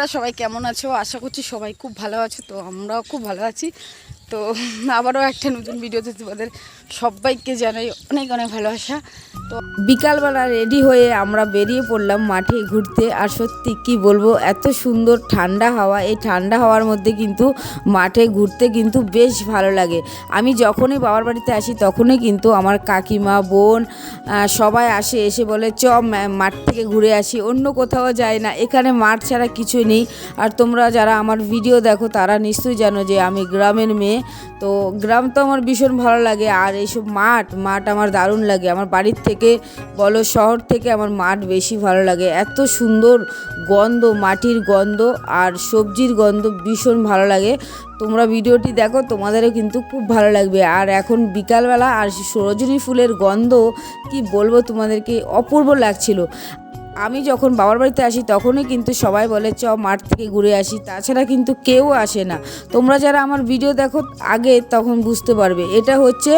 বন্ধুরা সবাই কেমন আছো? আশা করছি সবাই খুব ভালো আছো। তো আমরাও খুব ভালো আছি। তো আবারও একটা নতুন ভিডিওতে তোমাদের সবাইকে জানাই অনেক অনেক ভালোবাসা। তো বিকালবেলা রেডি হয়ে আমরা বেরিয়ে পড়লাম মাঠে ঘুরতে। আর সত্যি কি বলবো, এত সুন্দর ঠান্ডা হাওয়া, এই ঠান্ডা হাওয়ার মধ্যে কিন্তু মাঠে ঘুরতে কিন্তু বেশ ভালো লাগে। আমি যখনই বাবার বাড়িতে আসি তখনই কিন্তু আমার কাকিমা, বোন সবাই আসে, এসে বলে চ মাঠ থেকে ঘুরে আসি, অন্য কোথাও যায় না, এখানে মাঠ ছাড়া কিছুই নেই। আর তোমরা যারা আমার ভিডিও দেখো তারা নিশ্চয়ই জানো যে আমি গ্রামের মেয়ে। তো গ্রাম তো আমার ভীষণ ভালো লাগে। আর এইসব মাঠ আমার দারুণ লাগে। আমার বাড়ির থেকে বলো শহর থেকে আমার মাঠ বেশি ভালো লাগে। এত সুন্দর গন্ধ, মাটির গন্ধ আর সবজির গন্ধ ভীষণ ভালো লাগে। তোমরা ভিডিওটি দেখো, তোমাদেরও কিন্তু খুব ভালো লাগবে। আর এখন বিকালবেলা আর রজনী ফুলের গন্ধ কি বলবো তোমাদেরকে, অপূর্ব লাগছিল। আমি যখন বাবার বাড়িতে আসি তখনই কিন্তু সবাই বলে চ মাঠ থেকে ঘুরে আসি, তাছাড়া কিন্তু কেউ আসে না। তোমরা যারা আমার ভিডিও দেখো আগে তখন বুঝতে পারবে। এটা হচ্ছে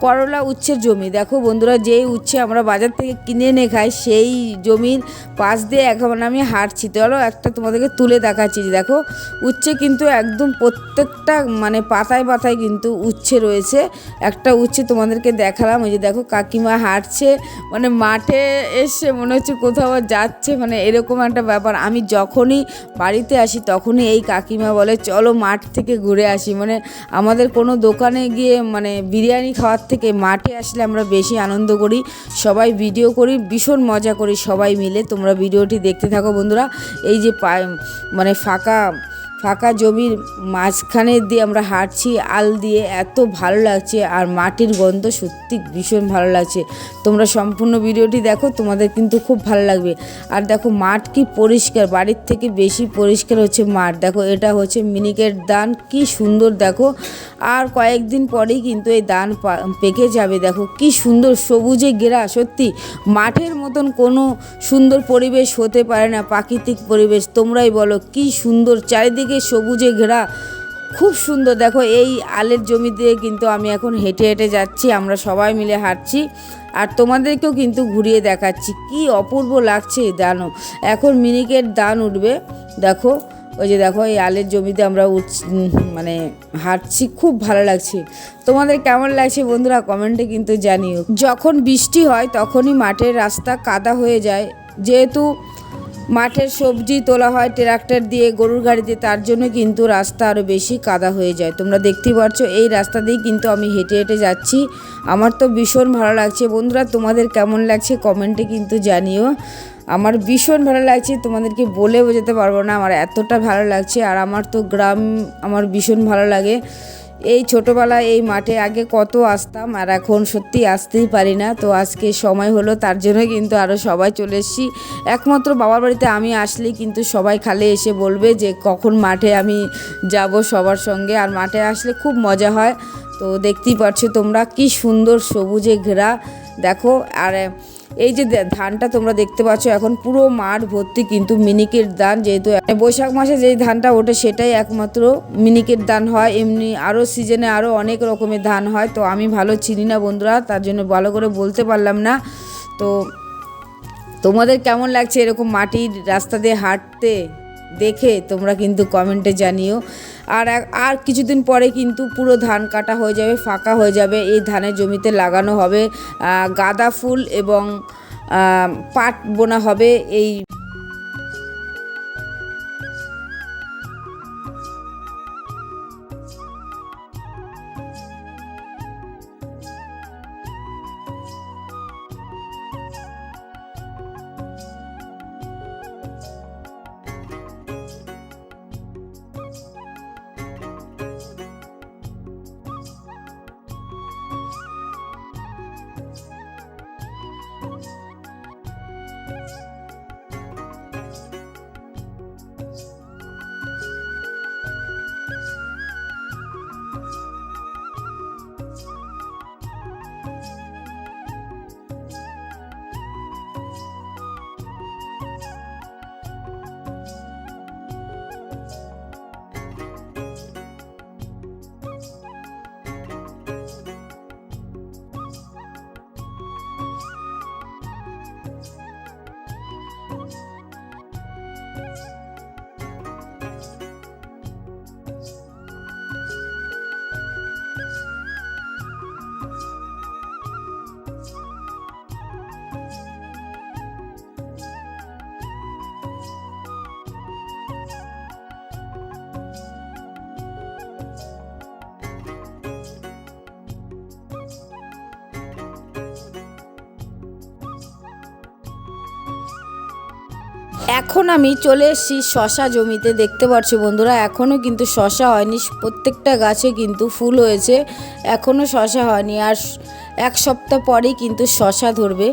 করলা উচ্ছের জমি। দেখো বন্ধুরা, যেই উচ্ছে আমরা বাজার থেকে কিনে এনে খাই সেই জমির পাশ দিয়ে এখন আমি হাঁটছি। চলো একটা তোমাদেরকে তুলে দেখাচ্ছি। দেখো উচ্ছে কিন্তু একদম প্রত্যেকটা মানে পাতায় পাতায় কিন্তু উচ্ছে রয়েছে। একটা উচ্ছে তোমাদেরকে দেখালাম, ওই যে দেখো কাকিমা হাঁটছে, মানে মাঠে এসে মনে হচ্ছে কোথাও যাচ্ছে, মানে এরকম একটা ব্যাপার। আমি যখনই বাড়িতে আসি তখনই এই কাকিমা বলে চলো মাঠ থেকে ঘুরে আসি। মানে আমাদের কোনো দোকানে গিয়ে মানে বিরিয়ানি খাওয়ার থেকে মাঠে আসলে আমরা বেশি আনন্দ করি, সবাই ভিডিও করি, ভীষণ মজা করি সবাই মিলে। তোমরা ভিডিওটি দেখতে থাকো বন্ধুরা। এই যে মানে ফাঁকা জমির মাঝখানে দিয়ে আমরা হাঁটছি আল দিয়ে, এত ভালো লাগছে। আর মাটির গন্ধ সত্যি ভীষণ ভালো লাগছে। তোমরা সম্পূর্ণ ভিডিওটি দেখো, তোমাদের কিন্তু খুব ভালো লাগবে। আর দেখো মাঠ কি পরিষ্কার, বাড়ির থেকে বেশি পরিষ্কার হচ্ছে মাঠ। দেখো এটা হচ্ছে মিনিকেট ধান, কি সুন্দর দেখো। আর কয়েকদিন পরেই কিন্তু এই ধান পেকে যাবে। দেখো কি সুন্দর সবুজে ঘেরা, সত্যি মাঠের মতন কোনো সুন্দর পরিবেশ হতে পারে না, প্রাকৃতিক পরিবেশ। তোমরাই বলো কি সুন্দর, চারিদিকে সবুজে ঘেরা, খুব সুন্দর। দেখো এই আলের জমি দিয়ে কিন্তু আমি এখন হেঁটে হেঁটে যাচ্ছি, আমরা সবাই মিলে হাঁটছি। আর তোমাদেরকেও কিন্তু ঘুরিয়ে দেখাচ্ছি, কি অপূর্ব লাগছে। দানও এখন মিনিকেট ধান উঠবে। দেখো ওই যে দেখো এই আলের জমিতে আমরা মানে হাঁটছি, খুব ভালো লাগছে। তোমাদের কেমন লাগছে বন্ধুরা কমেন্টে কিন্তু জানিও। যখন বৃষ্টি হয় তখনই মাঠের রাস্তা কাদা হয়ে যায়, যেহেতু মাঠের সবজি তোলা হয় ট্রাক্টর দিয়ে, গরুর গাড়িতে, তার জন্য কিন্তু রাস্তা আরও বেশি কাদা হয়ে যায়। তোমরা দেখতেই পাচ্ছ এই রাস্তা দিয়েই কিন্তু আমি হেঁটে হেঁটে যাচ্ছি। আমার তো ভীষণ ভালো লাগছে বন্ধুরা, তোমাদের কেমন লাগছে কমেন্টে কিন্তু জানিও। আমার ভীষণ ভালো লাগছে, তোমাদেরকে বলে বোঝাতে পারবো না আমার এতটা ভালো লাগছে। আর আমার তো গ্রাম আমার ভীষণ ভালো লাগে। এই ছোটোবেলায় এই মাঠে আগে কত আসতাম, আর এখন সত্যি আসতেই পারি না। তো আজকে সময় হলো, তার জন্য কিন্তু আরও সবাই চলে এসেছি। একমাত্র বাবার বাড়িতে আমি আসলেই কিন্তু সবাই খালি এসে বলবে যে কখন মাঠে আমি যাব সবার সঙ্গে। আর মাঠে আসলে খুব মজা হয়। তো দেখতেই পাচ্ছ তোমরা কি সুন্দর সবুজে ঘেরা। দেখো আর এই যে ধানটা তোমরা দেখতে পাচ্ছ, এখন পুরো মাঠ ভর্তি কিন্তু মিনিকেট ধান। যেহেতু বৈশাখ মাসে যেই ধানটা ওঠে সেটাই একমাত্র মিনিকেট ধান হয়। এমনি আরও সিজনে আরও অনেক রকমের ধান হয়। তো আমি ভালো চিনি না বন্ধুরা, তার জন্য ভালো করে বলতে পারলাম না। তো তোমাদের কেমন লাগছে এরকম মাটির রাস্তা দিয়ে হাঁটতে দেখে, তোমরা কিন্তু কমেন্টে জানিও। আর কিছুদিন পরে কিন্তু পুরো ধান কাটা হয়ে যাবে, ফাঁকা হয়ে যাবে। এই ধানের জমিতে লাগানো হবে গাঁদা ফুল এবং পাট বোনা হবে। এই এখন আমি চলে এসেছি শশা জমিতে, দেখতে পাচ্ছ বন্ধুরা এখনও কিন্তু শশা হয়নি, প্রত্যেকটা গাছে কিন্তু ফুল হয়েছে, এখনও শশা হয়নি। আর এক সপ্তাহ পরেই কিন্তু শশা ধরবে।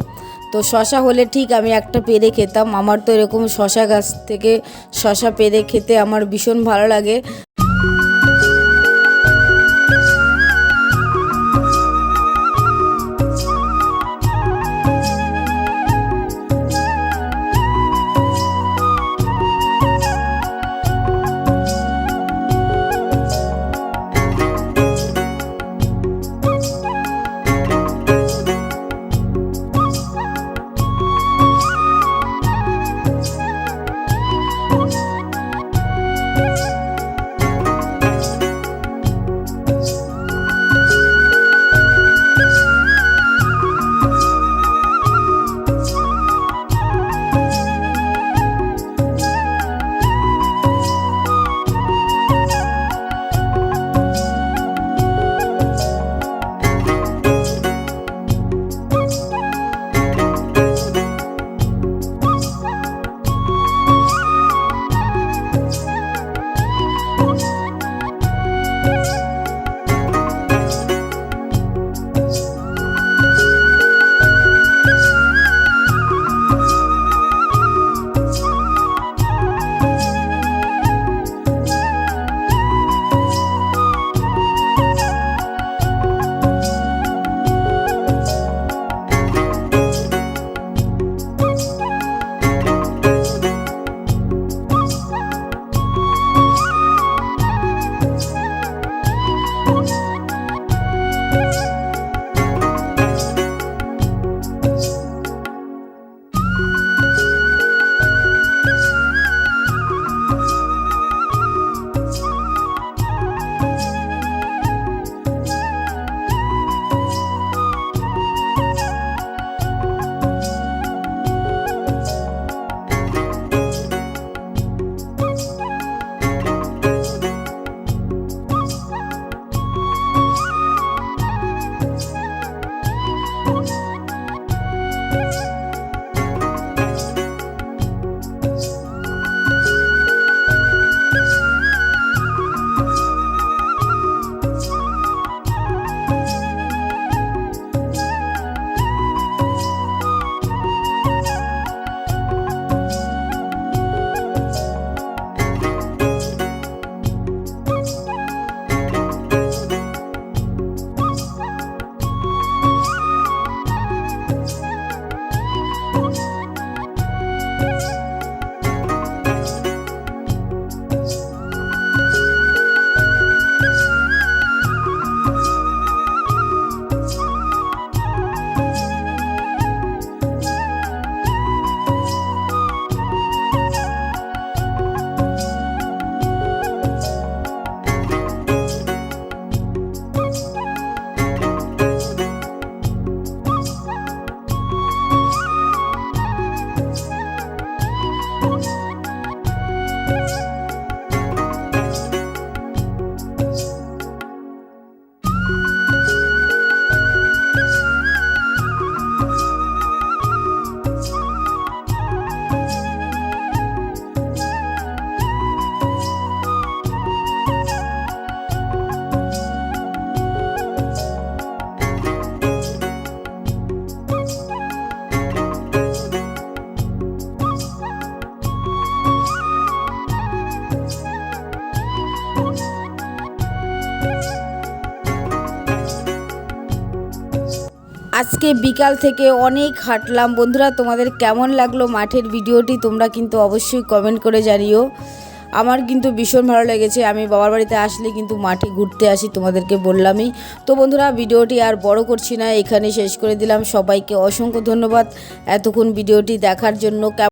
তো শশা হলে ঠিক আমি একটা পেড়ে খেতাম, আমার তো এরকম শশা গাছ থেকে শশা পেড়ে খেতে আমার ভীষণ ভালো লাগে। আজকে বিকাল থেকে অনেক হাঁটলাম বন্ধুরা, তোমাদের কেমন লাগলো মাঠের ভিডিওটি তোমরা কিন্তু অবশ্যই কমেন্ট করে জানিও। আমার কিন্তু ভীষণ ভালো লেগেছে, আমি বাবার বাড়িতে আসলে কিন্তু মাঠে ঘুরতে আসি, তোমাদেরকে বললামই। তো বন্ধুরা ভিডিওটি আর বড় করছি না, এখানে শেষ করে দিলাম। সবাইকে অসংখ্য ধন্যবাদ এতক্ষণ ভিডিওটি দেখার জন্য।